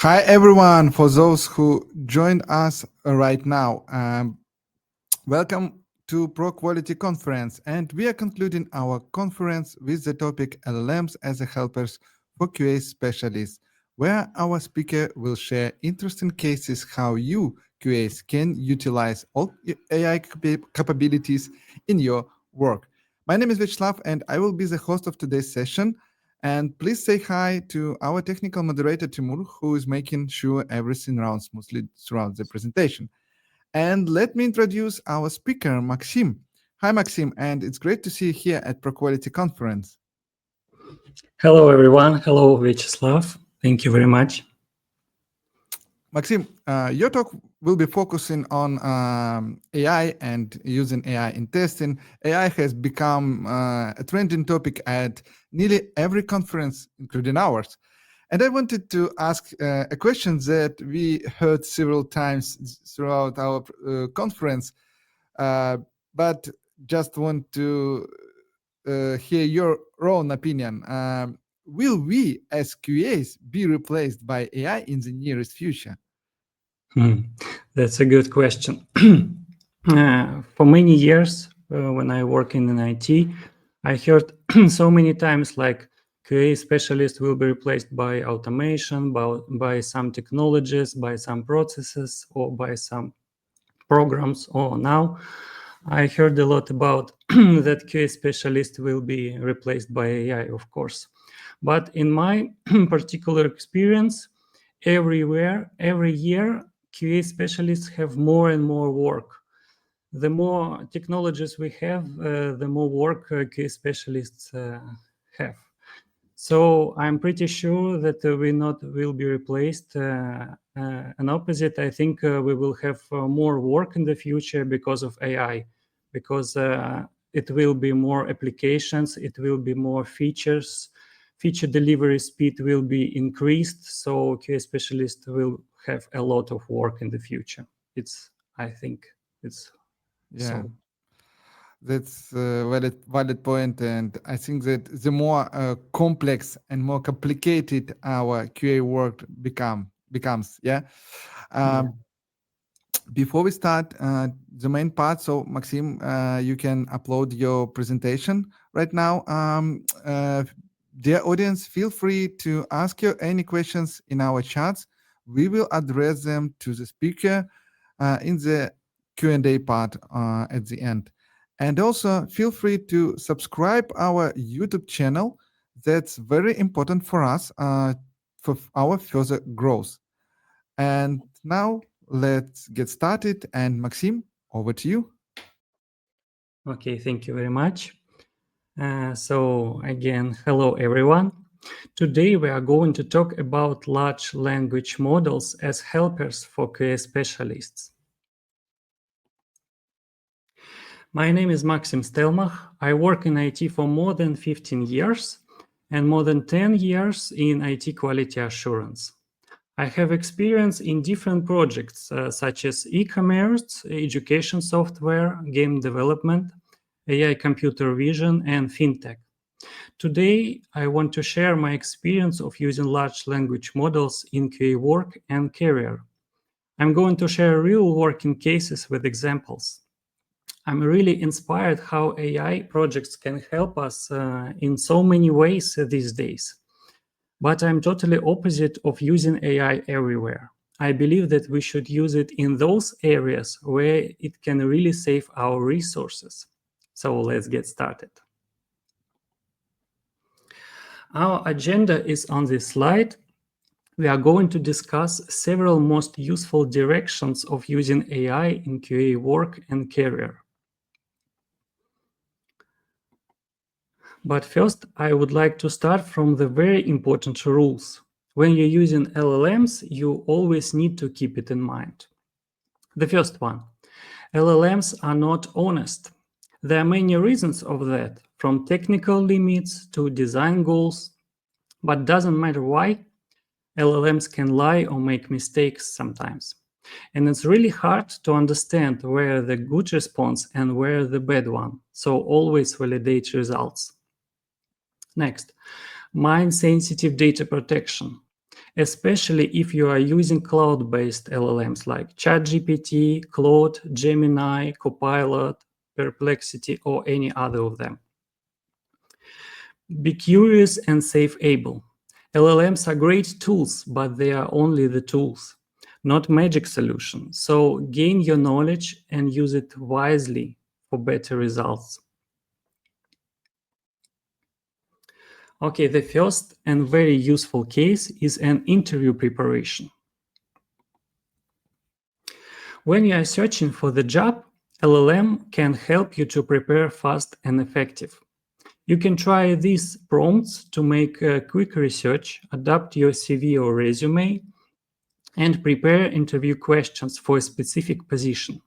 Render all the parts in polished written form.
Hi, everyone. For those who joined us right now, welcome to ProQuality Conference. And we are concluding our conference with the topic LLMs as a helpers for QA specialists, where our speaker will share interesting cases how you, QAs, can utilize all AI capabilities in your work. My name is Vyacheslav, and I will be the host of today's session. And please say hi to our technical moderator, Timur, who is making sure everything runs smoothly throughout the presentation. And let me introduce our speaker, Maksim. Hi, Maksim, and it's great to see you here at ProQuality Conference. Hello, everyone. Hello, Vyacheslav. Thank you very much. Maksim, your talk will be focusing on AI and using AI in testing. AI has become a trending topic at nearly every conference, including ours. And I wanted to ask a question that we heard several times throughout our conference, but just want to hear your own opinion. Will we, as QAs, be replaced by AI in the nearest future? That's a good question. For many years, when I work in IT, I heard so many times like QA specialists will be replaced by automation, by some technologies, by some processes, or by some programs. Or now I heard a lot about that QA specialist will be replaced by AI, of course. But in my particular experience, every year, QA specialists have more and more work. The more technologies we have, the more work QA specialists have. So I'm pretty sure that we not will be replaced. An opposite, I think we will have more work in the future because of AI, because it will be more applications, it will be more features, feature delivery speed will be increased. So QA specialists will have a lot of work in the future. I think it's so. That's a valid point, and I think that the more complex and more complicated our QA work becomes. Before we start the main part, so Maksim, you can upload your presentation right now. Dear audience, feel free to ask any questions in our chats. We will address them to the speaker in the Q&A part at the end. And also feel free to subscribe our YouTube channel. That's very important for us for our further growth. And now let's get started. And Maksim, over to you. Okay, thank you very much. So again, hello everyone. Today we are going to talk about large language models as helpers for QA specialists. My name is Maksim Stelmakh. I work in IT for more than 15 years and more than 10 years in IT quality assurance. I have experience in different projects such as e-commerce, education software, game development, AI computer vision, and fintech. Today, I want to share my experience of using large language models in QA work and career. I'm going to share real working cases with examples. I'm really inspired how AI projects can help us in so many ways these days. But I'm totally opposite of using AI everywhere. I believe that we should use it in those areas where it can really save our resources. So let's get started. Our agenda is on this slide. We are going to discuss several most useful directions of using AI in QA work and career. But first, I would like to start from the very important rules. When you're using LLMs, you always need to keep it in mind. The first one, LLMs are not honest. There are many reasons of that, from technical limits to design goals, but doesn't matter why, LLMs can lie or make mistakes sometimes. And it's really hard to understand where the good response and where the bad one, so always validate results. Next, mine-sensitive data protection. especially if you are using cloud-based LLMs like ChatGPT, Claude, Gemini, Copilot, Perplexity, or any other of them. Be curious and safe-able. LLMs are great tools, but they are only the tools, not magic solutions. So gain your knowledge and use it wisely for better results. Okay, the first and very useful case is an interview preparation. When you are searching for the job, LLM can help you to prepare fast and effective. You can try these prompts to make a quick research, adapt your CV or resume, and prepare interview questions for a specific position.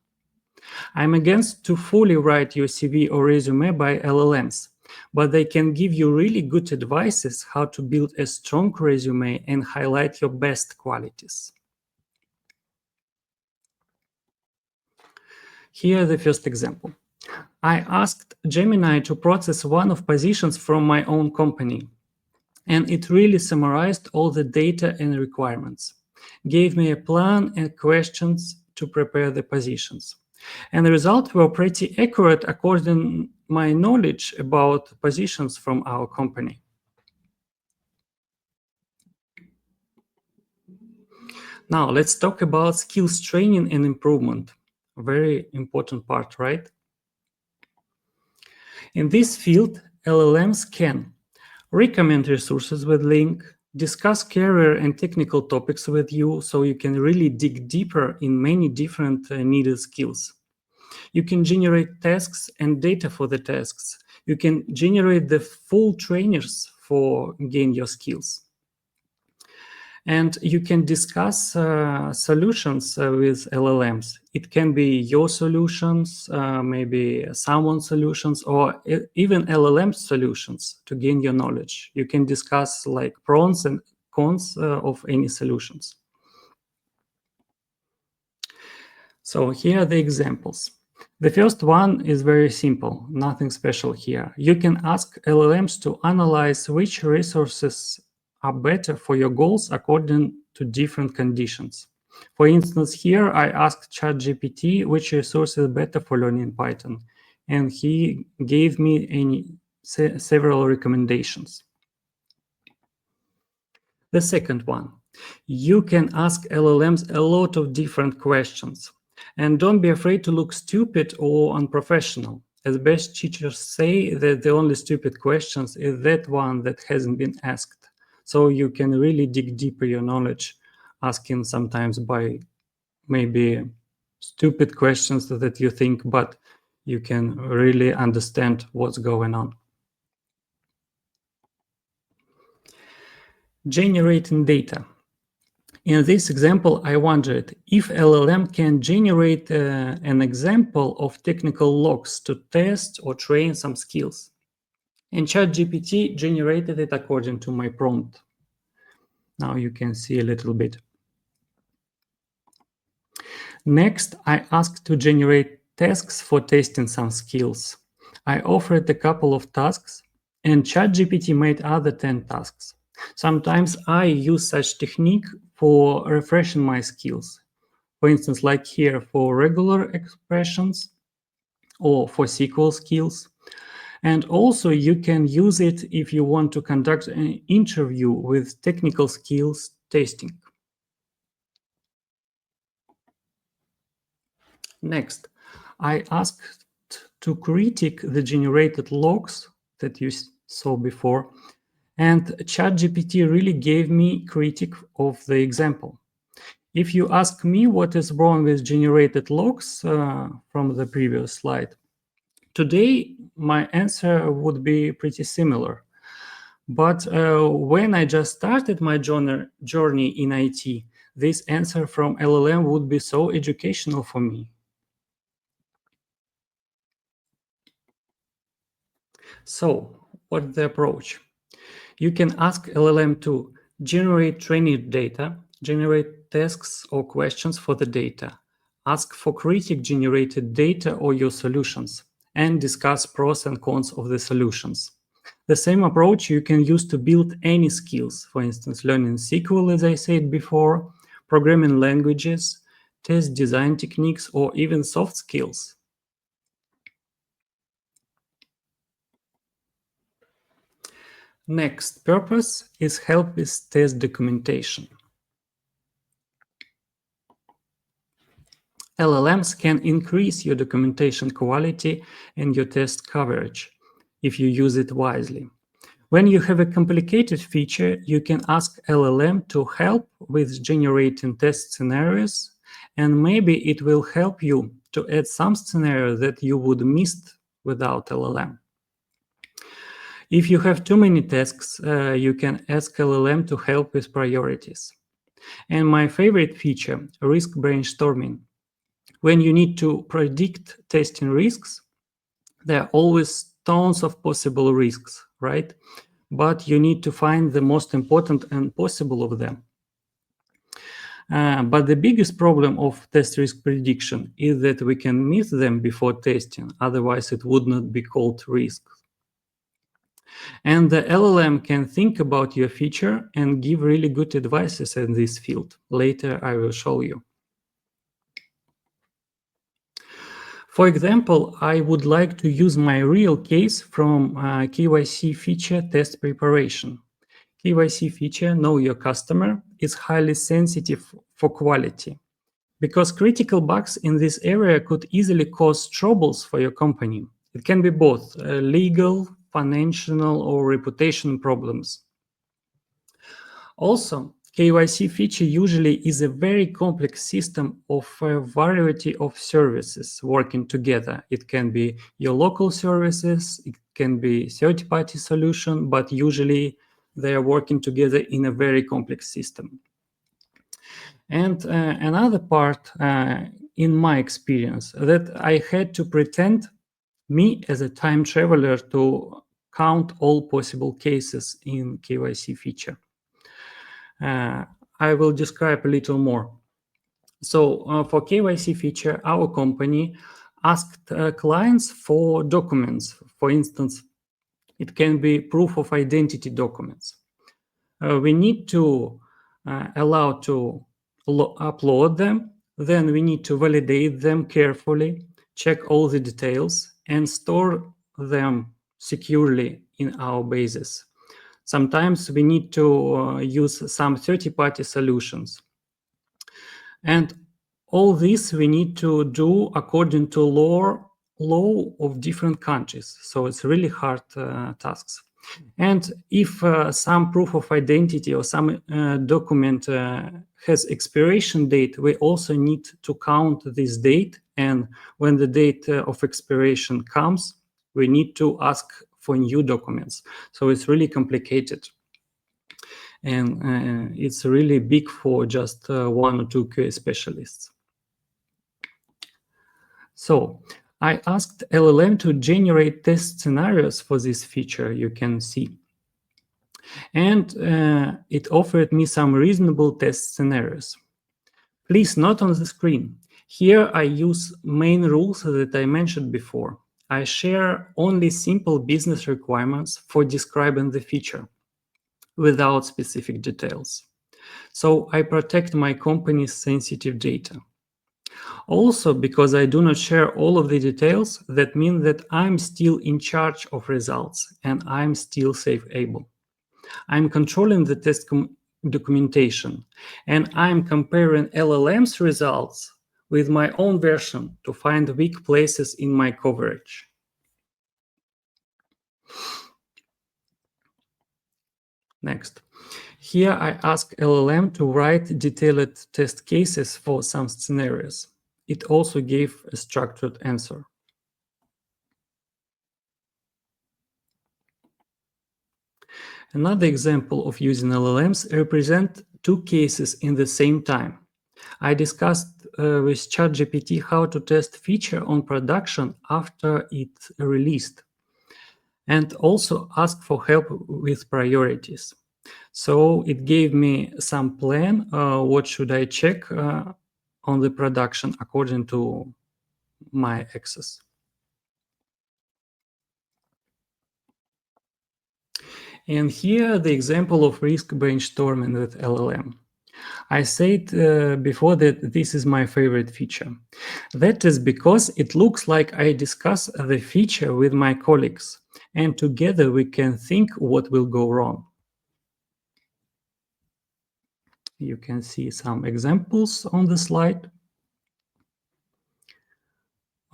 I'm against to fully write your CV or resume by LLMs, but they can give you really good advices how to build a strong resume and highlight your best qualities. Here the first example. I asked Gemini to process one of positions from my own company, and it really summarized all the data and requirements, gave me a plan and questions to prepare the positions. And the results were pretty accurate according to my knowledge about positions from our company. Now let's talk about skills training and improvement. A very important part, right? In this field, LLMs can recommend resources with link, discuss career and technical topics with you so you can really dig deeper in many different needed skills. You can generate tasks and data for the tasks. You can generate the full trainers for gain your skills. And you can discuss solutions with LLMs. It can be your solutions, maybe someone's solutions, or even LLM solutions to gain your knowledge. You can discuss like pros and cons of any solutions. So here are the examples. The first one is very simple, nothing special here. You can ask LLMs to analyze which resources are better for your goals according to different conditions. For instance, here I asked ChatGPT which resource is better for learning Python, and he gave me several recommendations. The second one, you can ask LLMs a lot of different questions. And don't be afraid to look stupid or unprofessional. As best teachers say, that the only stupid questions is that one that hasn't been asked. So you can really dig deeper your knowledge, asking sometimes by maybe stupid questions that you think, but you can really understand what's going on. Generating data. In this example, I wondered if LLM can generate an example of technical logs to test or train some skills. And ChatGPT generated it according to my prompt. Now you can see a little bit. Next, I asked to generate tasks for testing some skills. I offered a couple of tasks, and ChatGPT made other 10 tasks. Sometimes I use such technique for refreshing my skills. For instance, like here for regular expressions or for SQL skills. And also you can use it if you want to conduct an interview with technical skills testing. Next, I asked to critique the generated logs that you saw before, and ChatGPT really gave me critique of the example. If you ask me what is wrong with generated logs from the previous slide, today my answer would be pretty similar. But when I just started my journey in IT, this answer from LLM would be so educational for me. So, what's the approach? You can ask LLM to generate training data, generate tasks or questions for the data, ask for critic-generated data or your solutions, and discuss pros and cons of the solutions. The same approach you can use to build any skills, for instance, learning SQL, as I said before, programming languages, test design techniques, or even soft skills. Next purpose is help with test documentation. LLMs can increase your documentation quality and your test coverage if you use it wisely. When you have a complicated feature, you can ask LLM to help with generating test scenarios, and maybe it will help you to add some scenario that you would miss without LLM. If you have too many tasks, you can ask LLM to help with priorities. And my favorite feature, risk brainstorming. When you need to predict testing risks, there are always tons of possible risks, right? But you need to find the most important and possible of them. But the biggest problem of test risk prediction is that we can miss them before testing, otherwise it would not be called risk. And the LLM can think about your feature and give really good advices in this field. Later I will show you. For example, I would like to use my real case from KYC feature test preparation. KYC feature, Know Your Customer, is highly sensitive for quality because critical bugs in this area could easily cause troubles for your company. It can be both legal, financial, or reputation problems. Also, KYC feature usually is a very complex system of a variety of services working together. It can be your local services, it can be third-party solution, but usually they are working together in a very complex system. And another part in my experience that I had to pretend me as a time traveler to count all possible cases in KYC feature. I will describe a little more. So for KYC feature, our company asked clients for documents. For instance, it can be proof of identity documents. We need to allow to upload them. Then we need to validate them carefully, check all the details, and store them securely in our bases. Sometimes we need to use some third-party solutions. And all this we need to do according to law of different countries. So it's really hard tasks. And if some proof of identity or some document has expiration date, we also need to count this date. And when the date of expiration comes, we need to ask for new documents. So it's really complicated. And it's really big for just one or two QA specialists. So I asked LLM to generate test scenarios for this feature you can see. And it offered me some reasonable test scenarios. Please note on the screen. Here I use main rules that I mentioned before. I share only simple business requirements for describing the feature without specific details. So I protect my company's sensitive data. Also, because I do not share all of the details, that means that I'm still in charge of results and I'm still safe-able. I'm controlling the test documentation and I'm comparing LLM's results with my own version to find weak places in my coverage. Next. Here I ask LLM to write detailed test cases for some scenarios. It also gave a structured answer. Another example of using LLMs represent two cases in the same time. I discussed with ChatGPT how to test feature on production after it's released, and also asked for help with priorities. So it gave me some plan, what should I check on the production according to my access. And here the example of risk brainstorming with LLM. I said before that this is my favorite feature. That is because it looks like I discuss the feature with my colleagues, and together we can think what will go wrong. You can see some examples on the slide.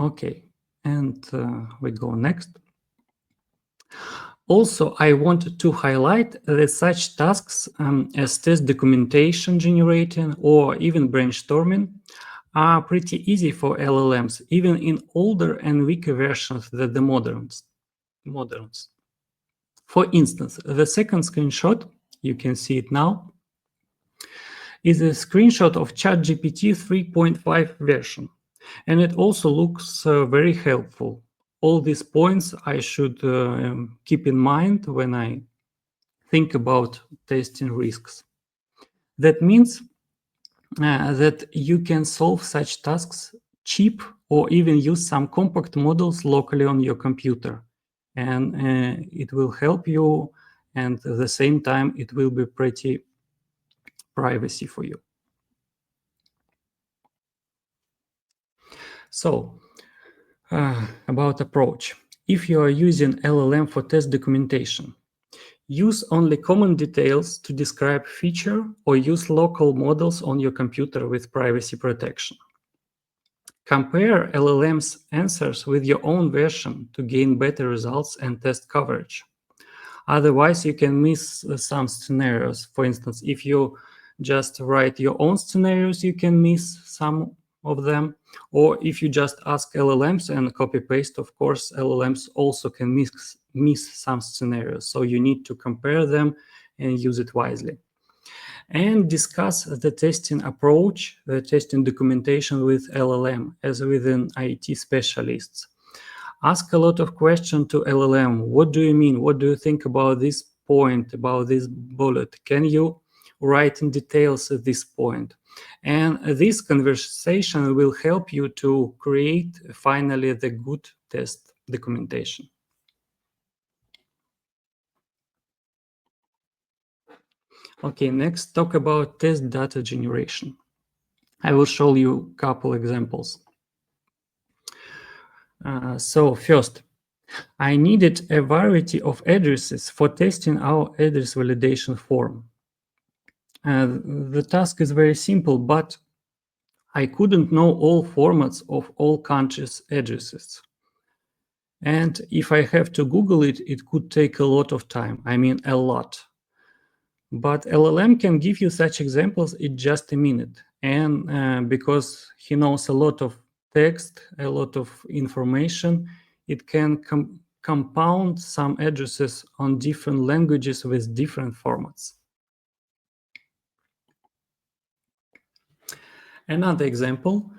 Okay, and we go next. Also, I wanted to highlight that such tasks as test documentation generating or even brainstorming are pretty easy for LLMs, even in older and weaker versions than the moderns. For instance, the second screenshot, you can see it now, is a screenshot of ChatGPT 3.5 version, and it also looks very helpful. All these points I should keep in mind when I think about testing risks. That means that you can solve such tasks cheap or even use some compact models locally on your computer. And it will help you, and at the same time, it will be pretty privacy for you. So, about approach. If you are using LLM for test documentation, use only common details to describe feature or use local models on your computer with privacy protection. Compare LLM's answers with your own version to gain better results and test coverage. Otherwise, you can miss some scenarios. For instance, if you just write your own scenarios, you can miss some of them. Or if you just ask LLMs and copy paste, of course, LLMs also can miss some scenarios. So you need to compare them and use it wisely. And discuss the testing approach, the testing documentation with LLM as within IT specialists. Ask a lot of questions to LLM. What do you mean? What do you think about this point, about this bullet? Can you write in details at this point? And this conversation will help you to create finally the good test documentation. Okay, next talk about test data generation. I will show you a couple examples. So first, I needed a variety of addresses for testing our address validation form. The task is very simple, but I couldn't know all formats of all countries' addresses. And if I have to Google it, it could take a lot of time. I mean, a lot. But LLM can give you such examples in just a minute. And because he knows a lot of text, a lot of information, it can compound some addresses on different languages with different formats. Another example,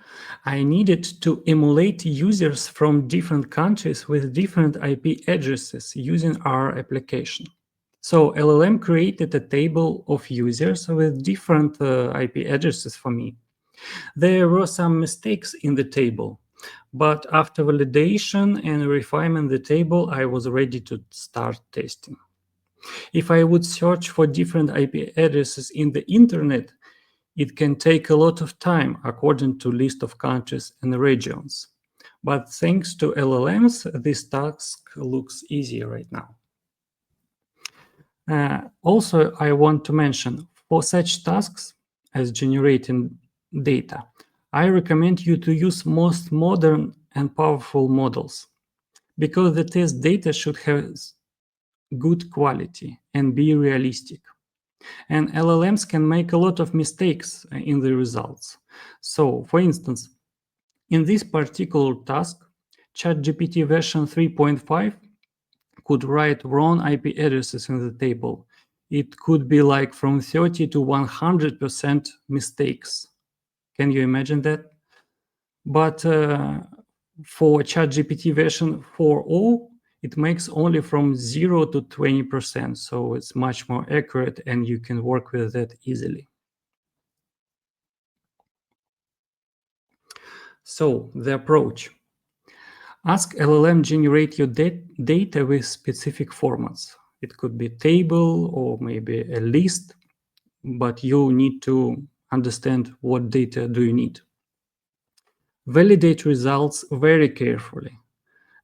I needed to emulate users from different countries with different IP addresses using our application. So LLM created a table of users with different IP addresses for me. There were some mistakes in the table, but after validation and refinement the table, I was ready to start testing. If I would search for different IP addresses in the internet, it can take a lot of time according to list of countries and regions. But thanks to LLMs, this task looks easier right now. Also, I want to mention, for such tasks as generating data, I recommend you to use most modern and powerful models, because the test data should have good quality and be realistic. And LLMs can make a lot of mistakes in the results. So, for instance, in this particular task, ChatGPT version 3.5 could write wrong IP addresses in the table. It could be like from 30 to 100% mistakes. Can you imagine that? But for ChatGPT version 4.0, it makes only from 0 to 20%. So it's much more accurate and you can work with that easily. So the approach. Ask LLM generate your data with specific formats. It could be a table or maybe a list, but you need to understand what data do you need. Validate results very carefully.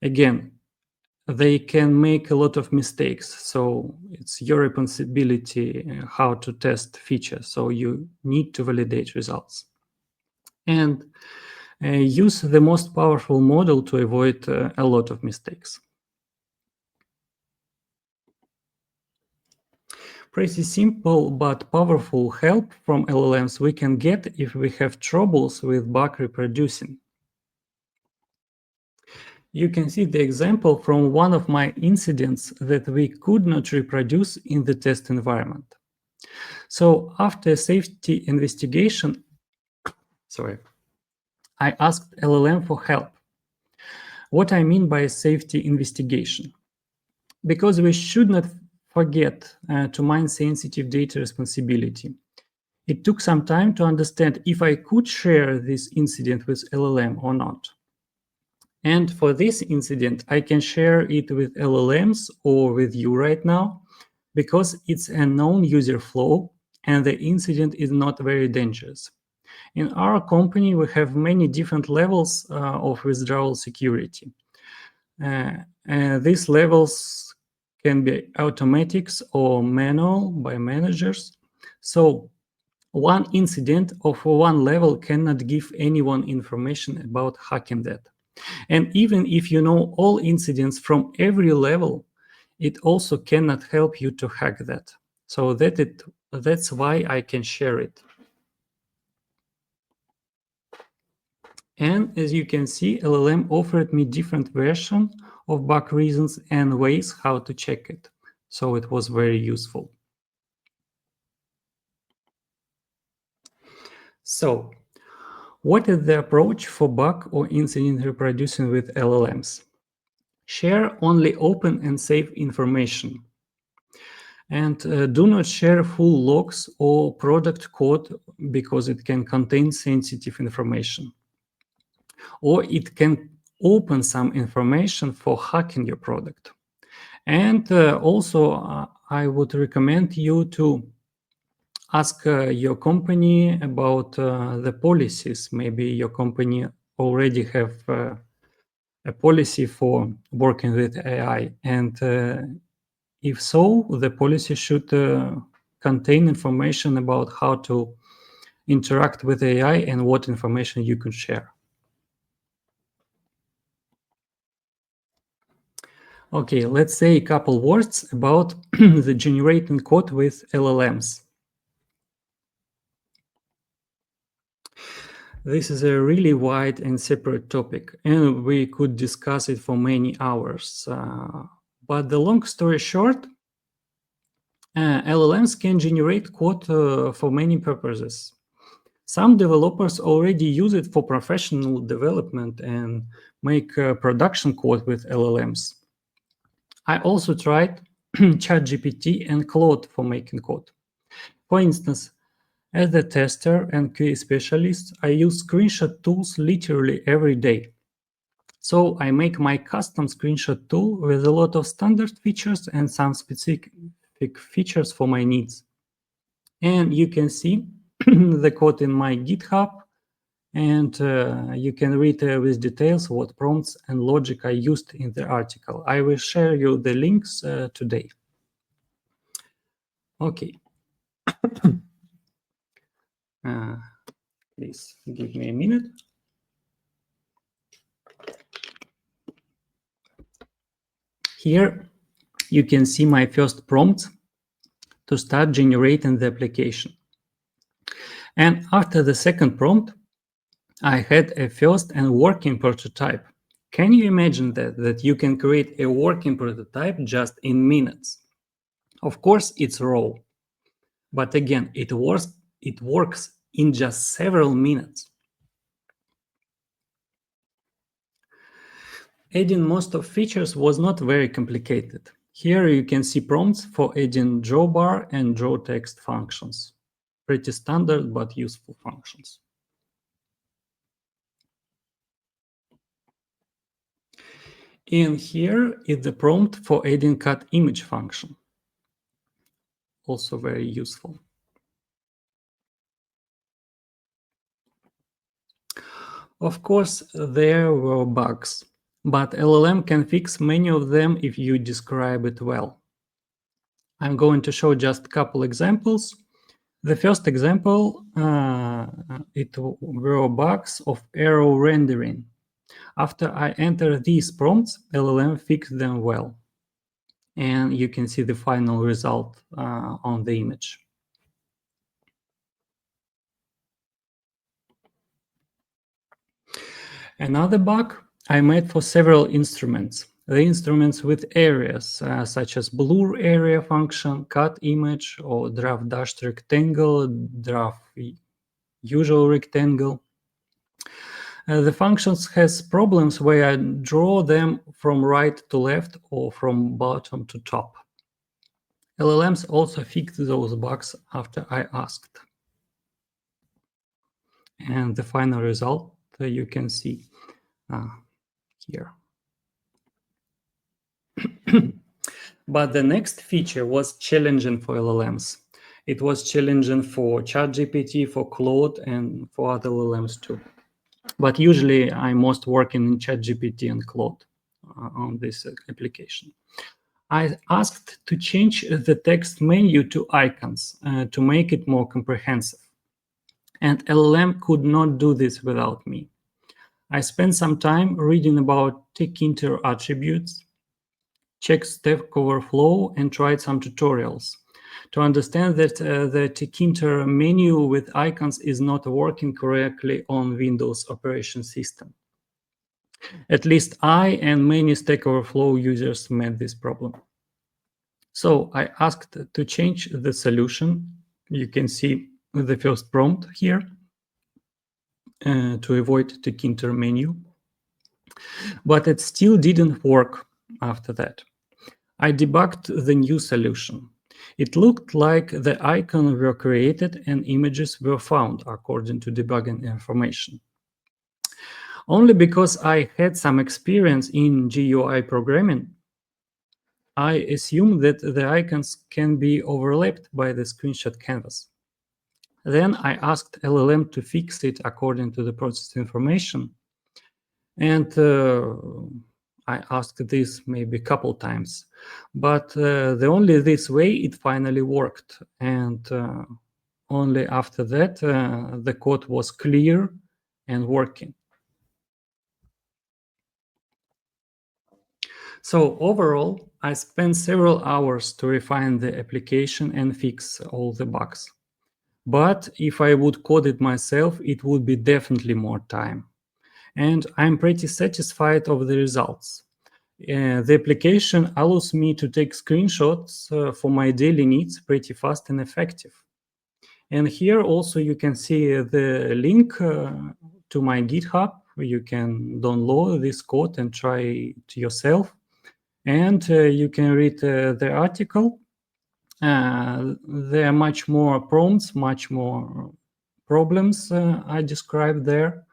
Again, they can make a lot of mistakes, so it's your responsibility how to test features, so you need to validate results. And use the most powerful model to avoid a lot of mistakes. Pretty simple but powerful help from LLMs we can get if we have troubles with bug reproducing. You can see the example from one of my incidents that we could not reproduce in the test environment. So after a safety investigation, I asked LLM for help. What I mean by safety investigation? Because we should not forget to mind sensitive data responsibility. It took some time to understand if I could share this incident with LLM or not. And for this incident, I can share it with LLMs or with you right now, because it's a known user flow and the incident is not very dangerous. In our company, we have many different levels of withdrawal security. These levels can be automatics or manual by managers. So one incident of one level cannot give anyone information about hacking that. And even if you know all incidents from every level, it also cannot help you to hack that. So that's why I can share it. And as you can see, LLM offered me different versions of bug reasons and ways how to check it. So it was very useful. So what is the approach for bug or incident reproducing with LLMs? Share only open and safe information. And do not share full logs or product code because it can contain sensitive information. Or it can open some information for hacking your product. And also, I would recommend you to ask your company about the policies. Maybe your company already have a policy for working with AI. And if so, the policy should contain information about how to interact with AI and what information you could share. Okay, let's say a couple words about the generating code with LLMs. This is a really wide and separate topic, and we could discuss it for many hours. But the long story short, LLMs can generate code for many purposes. Some developers already use it for professional development and make production code with LLMs. I also tried ChatGPT and Claude for making code. For instance, as a tester and QA specialist, I use screenshot tools literally every day. So I make my custom screenshot tool with a lot of standard features and some specific features for my needs. And you can see the code in my GitHub, and you can read with details what prompts and logic I used in the article. I will share you the links today. Okay. Please give me a minute. Here you can see my first prompt to start generating the application. And after the second prompt, I had a first and working prototype. Can you imagine that you can create a working prototype just in minutes? Of course, it's raw, but again, it works in just several minutes. Adding most of features was not very complicated. Here you can see prompts for adding drawbar and draw text functions. Pretty standard but useful functions. And here is the prompt for adding cut image function. also very useful. Of course, there were bugs, but LLM can fix many of them if you describe it well. I'm going to show just a couple examples. The first example, it were bugs of error rendering. After I enter these prompts, LLM fixed them well. And you can see the final result on the image. Another bug I made for several instruments. The instruments with areas such as blur area function, cut image, or draft dashed rectangle, draft usual rectangle. The functions has problems where I draw them from right to left or from bottom to top. LLMs also fixed those bugs after I asked. And the final result you can see here. But the next feature was challenging for LLMs. It was challenging for ChatGPT, for Claude, and for other LLMs too. But usually I'm most working in ChatGPT and Claude on this application. I asked to change the text menu to icons to make it more comprehensive. And LLM could not do this without me. I spent some time reading about tkinter attributes, checked Stack Overflow, and tried some tutorials to understand that the tkinter menu with icons is not working correctly on Windows operation system. At least I and many Stack Overflow users met this problem. So I asked to change the solution. You can see the first prompt here to avoid the tkinter menu. But it still didn't work after that. I debugged the new solution. It looked like the icons were created and images were found according to debugging information. Only because I had some experience in GUI programming, I assumed that the icons can be overlapped by the screenshot canvas. Then I asked LLM to fix it according to the process information. And I asked this maybe a couple times, but the only this way it finally worked. And only after that, the code was clear and working. So overall, I spent several hours to refine the application and fix all the bugs. But if I would code it myself, it would be definitely more time. And I'm pretty satisfied of the results. The application allows me to take screenshots for my daily needs pretty fast and effective. And here also you can see the link to my GitHub. You can download this code and try it yourself. And you can read the article. There are much more prompts, much more problems I described there.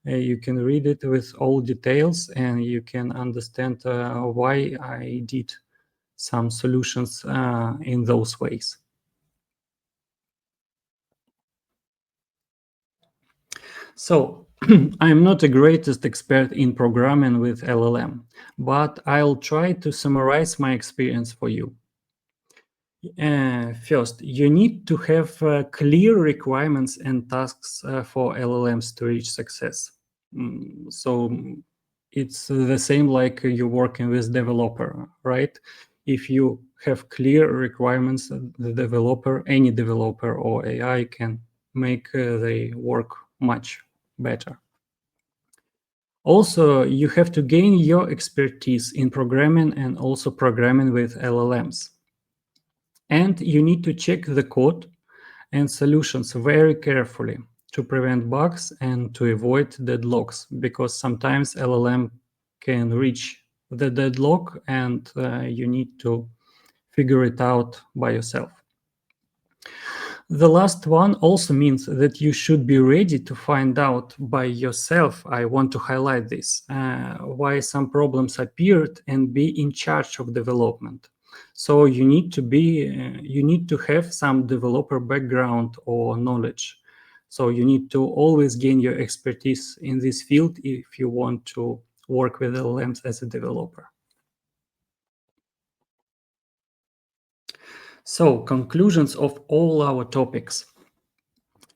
You can read it with all details and you can understand why I did some solutions in those ways. So I'm not the greatest expert in programming with LLM, but I'll try to summarize my experience for you. First, you need to have clear requirements and tasks for LLMs to reach success. So it's the same like you're working with developer, right? If you have clear requirements, the developer, any developer or AI can make the work much better. Also, you have to gain your expertise in programming and also programming with LLMs. And you need to check the code and solutions very carefully to prevent bugs and to avoid deadlocks, because sometimes LLM can reach the deadlock and you need to figure it out by yourself. The last one also means that you should be ready to find out by yourself. I want to highlight this, why some problems appeared and be in charge of development. So you need to have some developer background or knowledge. So you need to always gain your expertise in this field if you want to work with LLMs as a developer. So, conclusions of all our topics.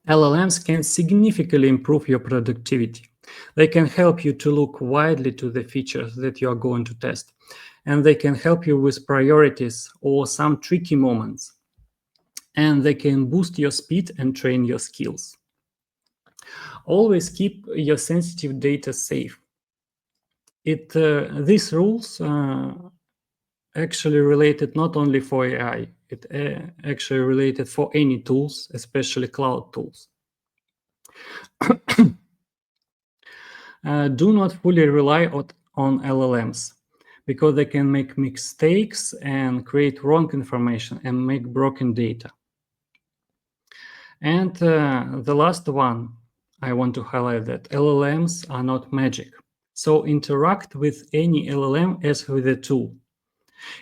LLMs can significantly improve your productivity. They can help you to look widely to the features that you are going to test, and they can help you with priorities or some tricky moments, and they can boost your speed and train your skills. Always keep your sensitive data safe. These rules actually related not only for AI, it actually related for any tools, especially cloud tools. Do not fully rely on LLMs because they can make mistakes and create wrong information and make broken data. And the last one, I want to highlight that LLMs are not magic. So interact with any LLM as with a tool.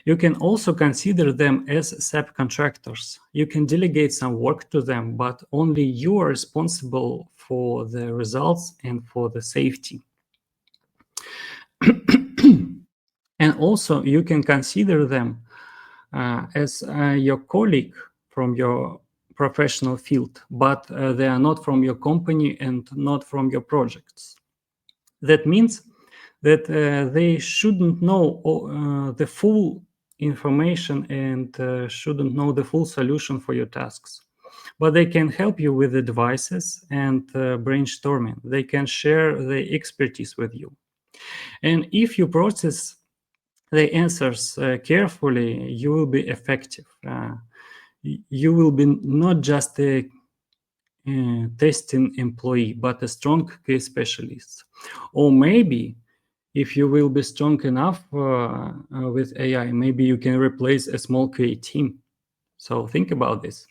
You can also consider them as subcontractors. You can delegate some work to them, but only you are responsible for the results and for the safety. And also, you can consider them as your colleague from your professional field, but they are not from your company and not from your projects. That means that they shouldn't know the full information and shouldn't know the full solution for your tasks. But they can help you with advices and brainstorming. They can share their expertise with you. And if you process the answers carefully, you will be effective. You will be not just a testing employee, but a strong case specialist. Or maybe if you will be strong enough with AI, maybe you can replace a small QA team. So think about this.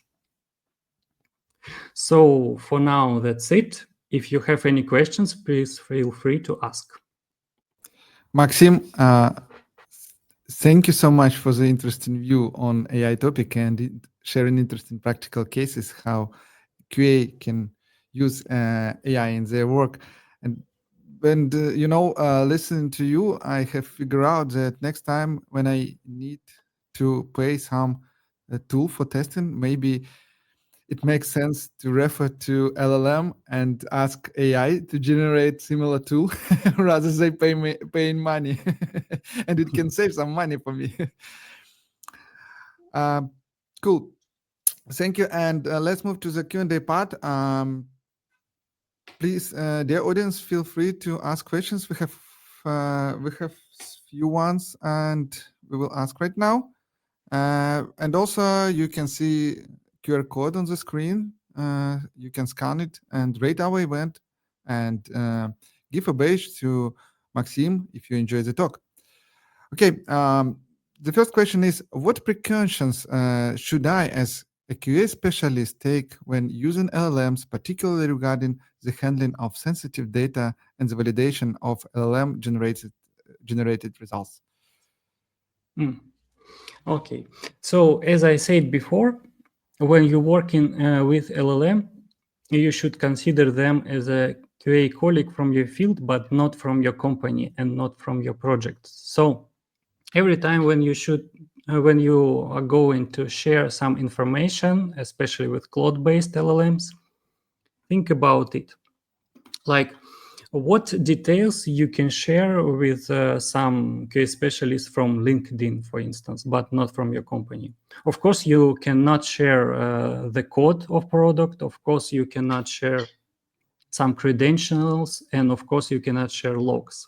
So for now, that's it. If you have any questions, please feel free to ask. Maxim, thank you so much for the interesting view on AI topic and sharing interesting practical cases how QA can use AI in their work. And listening to you, I have figured out that next time when I need to pay some tool for testing, maybe it makes sense to refer to LLM and ask AI to generate similar tool rather than paying money, and it can save some money for me. um, cool. Thank you. And let's move to the Q&A part. Please, dear audience, feel free to ask questions. We have few ones, and we will ask right now. And also, you can see QR code on the screen. You can scan it and rate our event, and give a badge to Maxim if you enjoy the talk. Okay. The first question is: what precautions should I, as a QA specialist, take when using LLMs, particularly regarding the handling of sensitive data and the validation of LLM generated results? Okay. So as I said before, when you're working with LLM, you should consider them as a QA colleague from your field, but not from your company and not from your project. So every time when you are going to share some information, especially with cloud-based LLMs, think about it. Like, what details you can share with some case specialists from LinkedIn, for instance, but not from your company. Of course, you cannot share the code of product. Of course, you cannot share some credentials, and of course, you cannot share logs.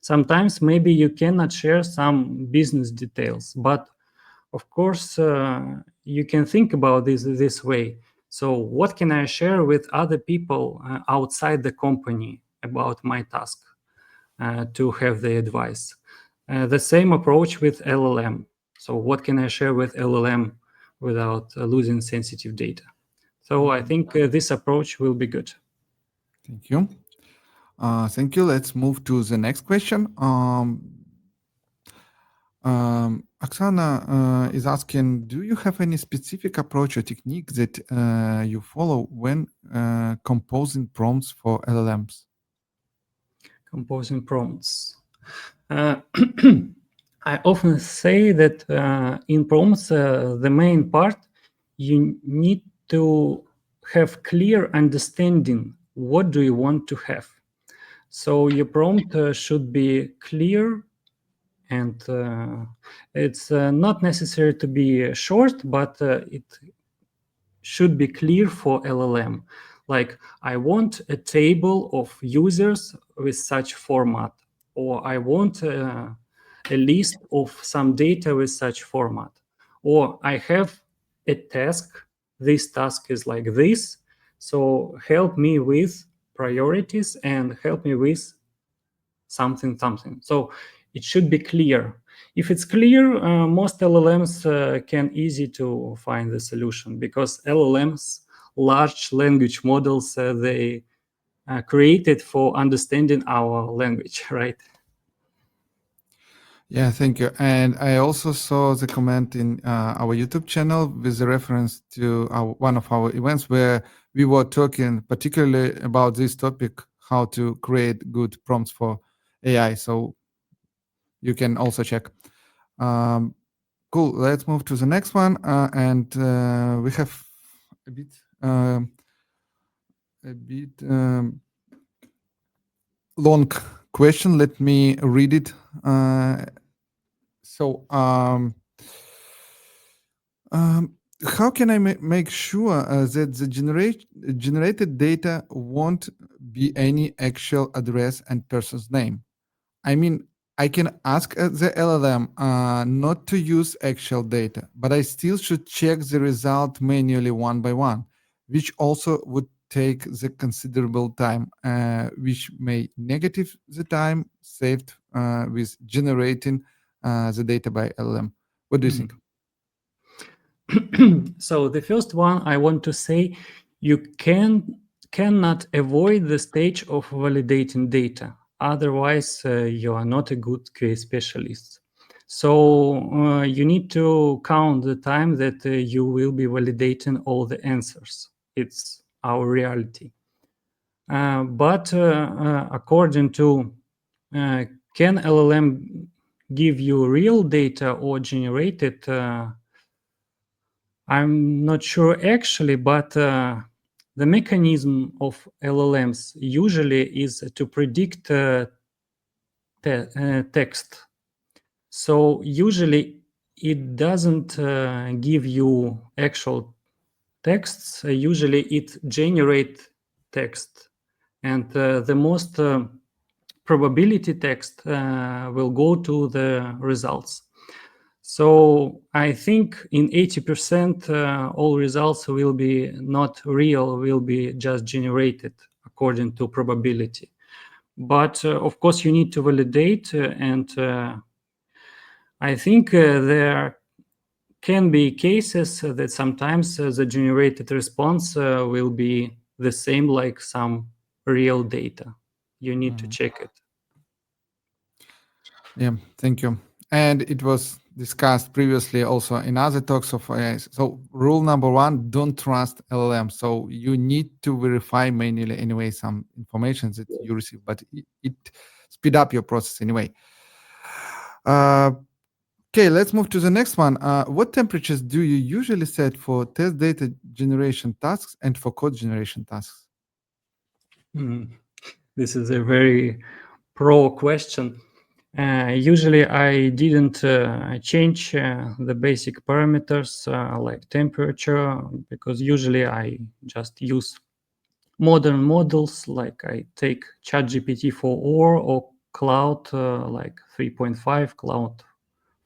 Sometimes maybe you cannot share some business details, but of course, you can think about this way. So what can I share with other people outside the company about my task to have the advice? The same approach with LLM. So what can I share with LLM without losing sensitive data? So I think this approach will be good. Thank you. Thank you. Let's move to the next question. Oksana is asking, do you have any specific approach or technique that you follow when composing prompts for LLMs? Composing prompts. I often say that in prompts, the main part, you need to have clear understanding what do you want to have. So your prompt should be clear, and it's not necessary to be short, but it should be clear for LLM. Like, I want a table of users with such format, or I want a list of some data with such format, or I have a task. This task is like this. So help me with priorities and help me with something. So it should be clear. If it's clear, most LLMs can easy to find the solution, because LLMs, large language models, they created for understanding our language, right? Yeah, thank you. And I also saw the comment in our YouTube channel with the reference to one of our events where we were talking particularly about this topic, how to create good prompts for AI. So you can also check. Um, cool. Let's move to the next one. And we have a bit, a bit long question. Let me read it. So, how can I make sure that the generated data won't be any actual address and person's name? I mean, I can ask the LLM not to use actual data, but I still should check the result manually one by one, which also would take the considerable time, which may negative the time saved with generating the data by LLM. What do you think? So the first one I want to say, you cannot avoid the stage of validating data. Otherwise, you are not a good QA specialist. So you need to count the time that you will be validating all the answers. It's our reality. But according to can LLM give you real data or generated? I'm not sure actually, but the mechanism of LLMs usually is to predict text. So usually it doesn't give you actual texts. Usually it generates text, and the most probability text will go to the results. So I think in 80% all results will be not real, will be just generated according to probability. But of course you need to validate, and I think there can be cases that sometimes the generated response will be the same like some real data. You need to check it. Yeah, thank you. And it was discussed previously also in other talks of AI. So rule number one, don't trust LLM. So you need to verify manually anyway some information that you receive, but it speed up your process anyway. Okay, let's move to the next one. What temperatures do you usually set for test data generation tasks and for code generation tasks? This is a very pro question. Usually I didn't change the basic parameters like temperature, because usually I just use modern models, like I take ChatGPT 4 or Cloud like 3.5 Cloud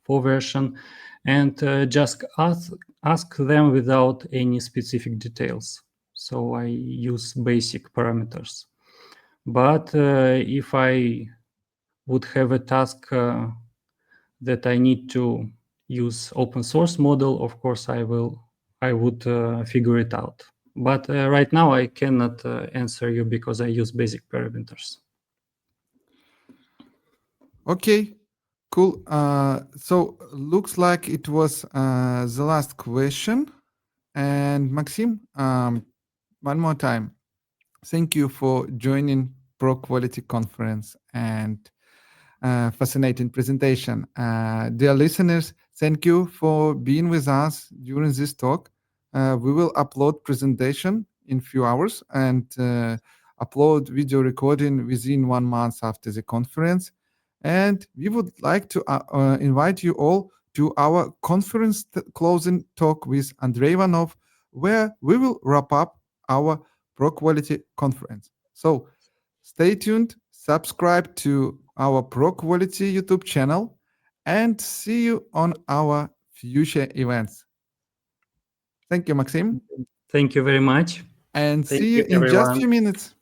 4 version, and just ask them without any specific details. So I use basic parameters. But if I would have a task that I need to use open source model, of course I would figure it out. But right now I cannot answer you because I use basic parameters. Okay, Cool. So looks like it was the last question. And Maxim, one more time, thank you for joining Pro Quality Conference and fascinating presentation. Dear listeners, thank you for being with us during this talk. We will upload presentation in few hours and upload video recording within 1 month after the conference. And we would like to invite you all to our conference closing talk with Andrei Ivanov, where we will wrap up our Pro Quality conference. So stay tuned, subscribe to our Pro Quality YouTube channel, and see you on our future events. Thank you, Maxim, Thank you very much. and Thank see you, you in just everyone. few minutes.